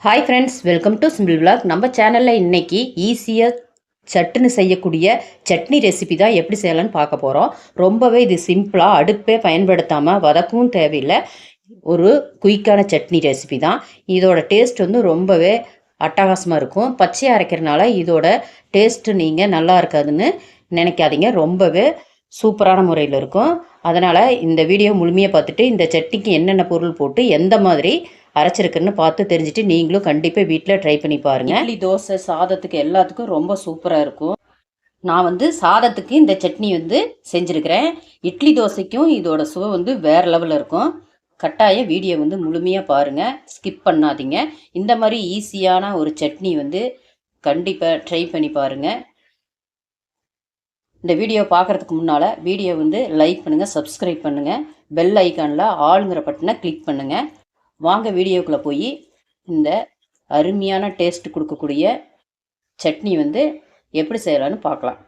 Hi friends, welcome to simple vlog. நம்ம சேனலில் இன்றைக்கி ஈஸியாக சட்டுன்னு செய்யக்கூடிய சட்னி ரெசிபி தான் எப்படி செய்யலான்னு பார்க்க போகிறோம். ரொம்பவே இது சிம்பிளாக அடுப்பே பயன்படுத்தாமல் வதக்கவும் தேவையில்லை, ஒரு குயிக்கான சட்னி ரெசிபி தான். இதோட டேஸ்ட் வந்து ரொம்பவே அட்டகாசமாக இருக்கும். பச்சையாக அரைக்கிறனால இதோட டேஸ்ட்டு நீங்கள் நல்லா இருக்காதுன்னு நினைக்காதீங்க, ரொம்பவே சூப்பரான முறையில் இருக்கும். அதனால் இந்த வீடியோ முழுமையாக பார்த்துட்டு இந்த சட்னிக்கு என்னென்ன பொருள் போட்டு எந்த மாதிரி அரைச்சிருக்குன்னு பார்த்து தெரிஞ்சுட்டு நீங்களும் கண்டிப்பாக வீட்டில் ட்ரை பண்ணி பாருங்கள். இட்லி, தோசை, சாதத்துக்கு எல்லாத்துக்கும் ரொம்ப சூப்பராக இருக்கும். நான் வந்து சாதத்துக்கு இந்த சட்னி வந்து செஞ்சுருக்கிறேன். இட்லி தோசைக்கும் இதோட சுவை வந்து வேறு லெவலில் இருக்கும். கட்டாயம் வீடியோ வந்து முழுமையாக பாருங்கள், ஸ்கிப் பண்ணாதீங்க. இந்த மாதிரி ஈஸியான ஒரு சட்னி வந்து கண்டிப்பாக ட்ரை பண்ணி பாருங்கள். இந்த வீடியோ பார்க்குறதுக்கு முன்னால் வீடியோ வந்து லைக் பண்ணுங்கள், சப்ஸ்கிரைப் பண்ணுங்கள், பெல் ஐக்கானில் ஆளுங்கிற பட்டனை கிளிக் பண்ணுங்கள். வாங்க வீடியோக்குள்ளே போய் இந்த அருமையான டேஸ்ட் கொடுக்கக்கூடிய சட்னி வந்து எப்படி செய்யலான்னு பார்க்கலாம்.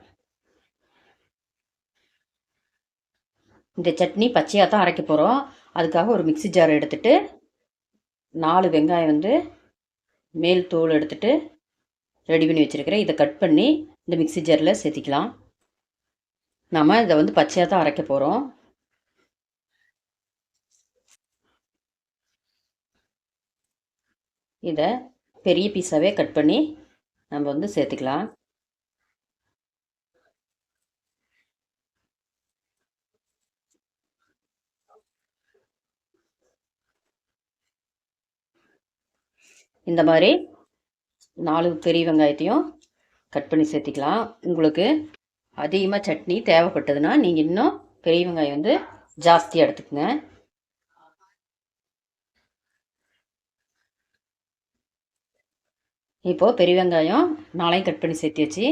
இந்த சட்னி பச்சையாக தான் அரைக்க போகிறோம். அதுக்காக ஒரு மிக்சி ஜார் எடுத்துகிட்டு 4 வெங்காயம் வந்து மேல் தோல் எடுத்துகிட்டு ரெடி பண்ணி வச்சுருக்கிறேன். இதை கட் பண்ணி இந்த மிக்சி ஜாரில் சேர்த்திக்கலாம். நம்ம இதை வந்து பச்சையாக தான் அரைக்க போகிறோம். இதை பெரிய பீஸாகவே கட் பண்ணி நம்ம வந்து சேர்த்துக்கலாம். இந்த மாதிரி 4 பெரிய வெங்காயத்தையும் கட் பண்ணி சேர்த்திக்கலாம். உங்களுக்கு அதிகமாக சட்னி தேவைப்பட்டதுன்னா நீங்கள் இன்னும் பெரிய வெங்காயம் வந்து ஜாஸ்தியாக எடுத்துக்கோங்க. இப்போது பெரிய வெங்காயம் 4 கட் பண்ணி சேர்த்தியாச்சு.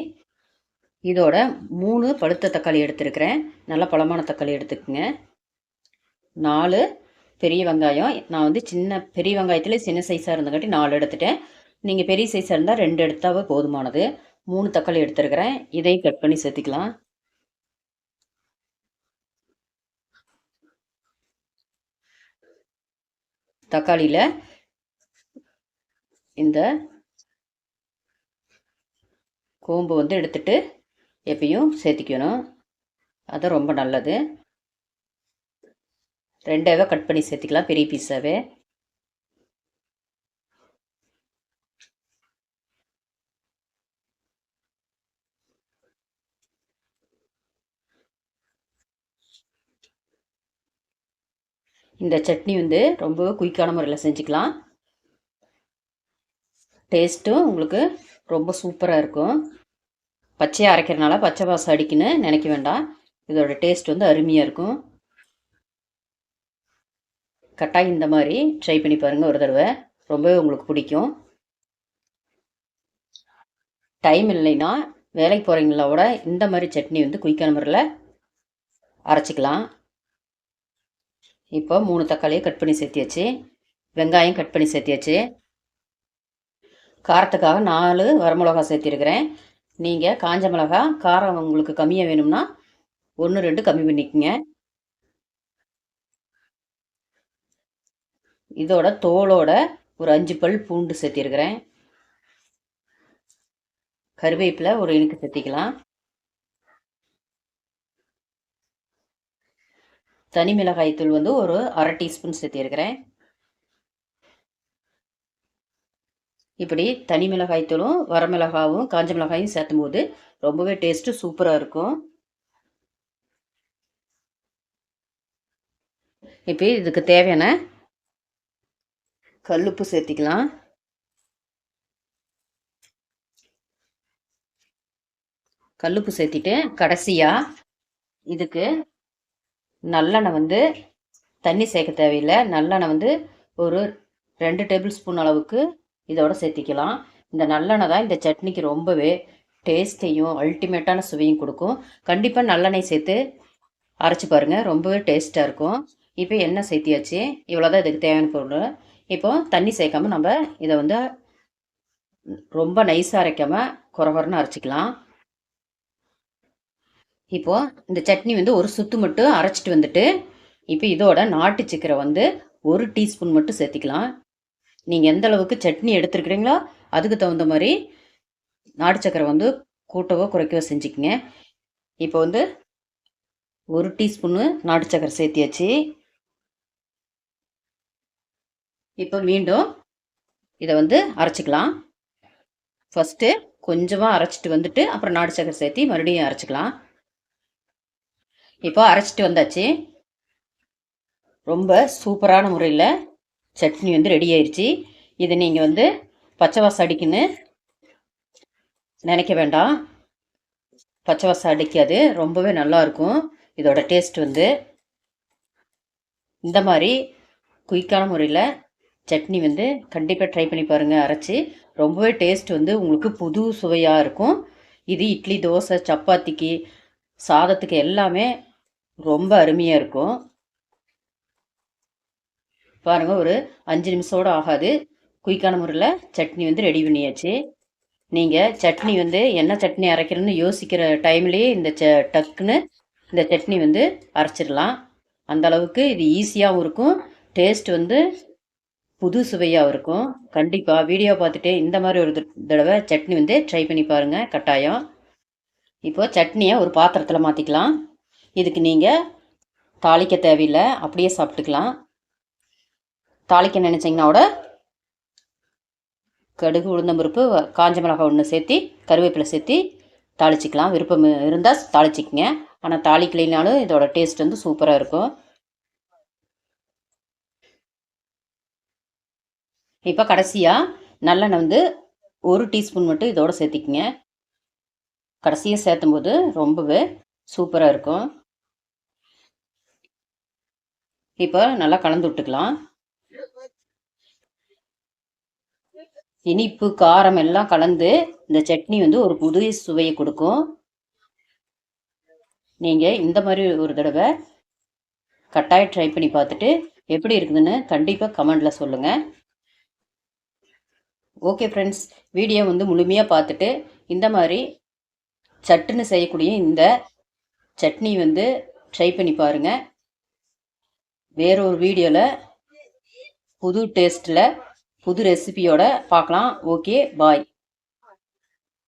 இதோட 3 பழுத்த தக்காளி எடுத்துருக்கிறேன். நல்ல பழமான தக்காளி எடுத்துக்கோங்க. 4 பெரிய வெங்காயம், நான் வந்து பெரிய வெங்காயத்தில் சின்ன சைஸாக இருந்தங்காட்டி 4 எடுத்துட்டேன். நீங்கள் பெரிய சைஸாக இருந்தால் 2 எடுத்தாவே போதுமானது. 3 தக்காளி எடுத்துருக்கிறேன். இதையும் கட் பண்ணி சேர்த்திக்கலாம். தக்காளியில் இந்த கோம்பு வந்து எடுத்துட்டு எப்பயும் சேர்த்திக்கணும், அது ரொம்ப நல்லது. 2 கட் பண்ணி சேர்த்திக்கலாம், பெரிய பீஸாவே. இந்த சட்னி வந்து ரொம்ப குயிக்கான முறையில் செஞ்சுக்கலாம். டேஸ்ட்டும் உங்களுக்கு ரொம்ப சூப்பராக இருக்கும். பச்சையாக அரைக்கிறனால பச்சை வாசம் அடிக்குன்னு நினைக்க வேண்டாம். இதோட டேஸ்ட் வந்து அருமையாக இருக்கும். கட்டாயம் இந்த மாதிரி ட்ரை பண்ணி பாருங்கள் ஒரு தடவை, ரொம்பவே உங்களுக்கு பிடிக்கும். டைம் இல்லைன்னா வேலைக்கு போகிறீங்களோட இந்த மாதிரி சட்னி வந்து குயிக்கான முறையில் அரைச்சிக்கலாம். இப்போ 3 தக்காளியை கட் பண்ணி சேர்த்தியாச்சு, வெங்காயம் கட் பண்ணி சேர்த்தியாச்சு. காரத்துக்காக 4 வரமிளகா சேர்த்திருக்கிறேன். நீங்கள் காஞ்ச மிளகா காரம் உங்களுக்கு கம்மியாக வேணும்னா 1 2 கம்மி பண்ணிக்கோங்க. இதோட தோலோட ஒரு 5 பல் பூண்டு சேர்த்திருக்கிறேன். கருவேப்பிலை ஒரு இனுக்கு சேர்த்திக்கலாம். தனி மிளகாய் தூள் வந்து ஒரு 1/2 டீஸ்பூன் சேர்த்திருக்கிறேன். இப்படி தனி மிளகாய் தூளும் வரமிளகாவும் காஞ்ச மிளகாயும் சேர்த்தும் போது ரொம்பவே டேஸ்ட்டு சூப்பராக இருக்கும். இப்போ இதுக்கு தேவையான கல்லுப்பு சேர்த்திக்கலாம். கல்லுப்பு சேர்த்திட்டு கடைசியாக இதுக்கு நல்லெண்ணெய் வந்து தண்ணி சேர்க்க தேவையில்லை. நல்லெண்ணெய் வந்து ஒரு 2 டேபிள் ஸ்பூன் அளவுக்கு இதோட சேர்த்திக்கலாம். இந்த நல்லெண்ணெய் தான் இந்த சட்னிக்கு ரொம்பவே டேஸ்ட்டையும் அல்டிமேட்டான சுவையும் கொடுக்கும். கண்டிப்பாக நல்லெண்ணெய் சேர்த்து அரைச்சி பாருங்கள், ரொம்பவே டேஸ்ட்டாக இருக்கும். இப்போ எண்ணெய் சேர்த்தியாச்சு, இவ்வளோதான் இதுக்கு தேவையான பொருள். இப்போது தண்ணி சேர்க்காமல் நம்ம இதை வந்து ரொம்ப நைஸாக அரைக்காமல் குறன்னு அரைச்சிக்கலாம். இப்போது இந்த சட்னி வந்து ஒரு சுத்து மட்டும் அரைச்சிட்டு வந்துட்டு இப்போ இதோட நாட்டு சக்கரை வந்து 1 டீஸ்பூன் மட்டும் சேர்த்திக்கலாம். நீங்கள் எந்த அளவுக்கு சட்னி எடுத்துருக்கிறீங்களோ அதுக்கு தகுந்த மாதிரி நாட்டு சக்கரை வந்து கூட்டவோ குறைக்கவோ செஞ்சுக்கங்க. இப்போ வந்து 1 டீஸ்பூனு நாட்டு சக்கரை சேர்த்தியாச்சு. இப்போ மீண்டும் இதை வந்து அரைச்சிக்கலாம். ஃபஸ்ட்டு கொஞ்சமாக அரைச்சிட்டு வந்துட்டு அப்புறம் நாட்டு சக்கரை சேர்த்தி மறுபடியும் அரைச்சிக்கலாம். இப்போ அரைச்சிட்டு வந்தாச்சு. ரொம்ப சூப்பரான முறையில் சட்னி வந்து ரெடி ஆயிடுச்சு. இதை நீங்கள் வந்து பச்சை வாசம் அடிக்குன்னு நினைக்க வேண்டாம். பச்சை வாசம் அடிக்காது, ரொம்பவே நல்லாயிருக்கும். இதோட டேஸ்ட் வந்து இந்த மாதிரி குயிக்கான முறையில் சட்னி வந்து கண்டிப்பாக ட்ரை பண்ணி பாருங்கள். அரைச்சி ரொம்பவே டேஸ்ட் வந்து உங்களுக்கு புது சுவையாக இருக்கும். இது இட்லி, தோசை, சப்பாத்திக்கு, சாதத்துக்கு எல்லாமே ரொம்ப அருமையாக இருக்கும். பாருங்கள், ஒரு 5 நிமிஷத்தோடு ஆகாது, குயிக்கான முறையில் சட்னி வந்து ரெடி பண்ணியாச்சு. நீங்கள் சட்னி வந்து என்ன சட்னி அரைக்கிறேன்னு யோசிக்கிற டைம்லேயே இந்த டக்குன்னு இந்த சட்னி வந்து அரைச்சிடலாம். அந்த அளவுக்கு இது ஈஸியாகவும் இருக்கும், டேஸ்ட் வந்து புது சுவையாகவும் இருக்கும். கண்டிப்பாக வீடியோ பார்த்துட்டு இந்த மாதிரி ஒரு தடவை சட்னி வந்து ட்ரை பண்ணி பாருங்கள், கட்டாயம். இப்போ சட்னியை ஒரு பாத்திரத்தில் மாற்றிக்கலாம். இதுக்கு நீங்கள் தாளிக்க தேவையில்லை, அப்படியே சாப்பிட்டுக்கலாம். தாளிக்க நினச்சிங்கனாவோட கடுகு, உளுந்தம்பருப்பு, காஞ்ச மிளகாய் ஒன்று சேர்த்தி கருவேப்பிலை சேர்த்தி தாளிச்சிக்கலாம். விருப்பம் இருந்தால் தாளிச்சிக்கங்க. ஆனால் தாளிக்கலைனாலும் இதோட டேஸ்ட் வந்து சூப்பராக இருக்கும். இப்போ கடைசியாக நல்லெண்ணெய் வந்து 1 டீஸ்பூன் மட்டும் இதோட சேர்த்திக்கங்க. கடைசியாக சேர்த்தும் போது ரொம்பவே சூப்பராக இருக்கும். இப்போ நல்லா கலந்து விட்டுக்கலாம். இனிப்பு, காரம் எல்லாம் கலந்து இந்த சட்னி வந்து ஒரு புது சுவையை கொடுக்கும். நீங்கள் இந்த மாதிரி ஒரு தடவை கட்டாயம் ட்ரை பண்ணி பார்த்துட்டு எப்படி இருக்குதுன்னு கண்டிப்பாக கமெண்டில் சொல்லுங்கள். ஓகே ஃப்ரெண்ட்ஸ், வீடியோ வந்து முழுமையாக பார்த்துட்டு இந்த மாதிரி சட்டுன்னு செய்யக்கூடிய இந்த சட்னி வந்து ட்ரை பண்ணி பாருங்கள். வேறொரு வீடியோவில் புது டேஸ்ட்டில் புது ரெசிபியோட பார்க்கலாம். ஓகே, பாய்.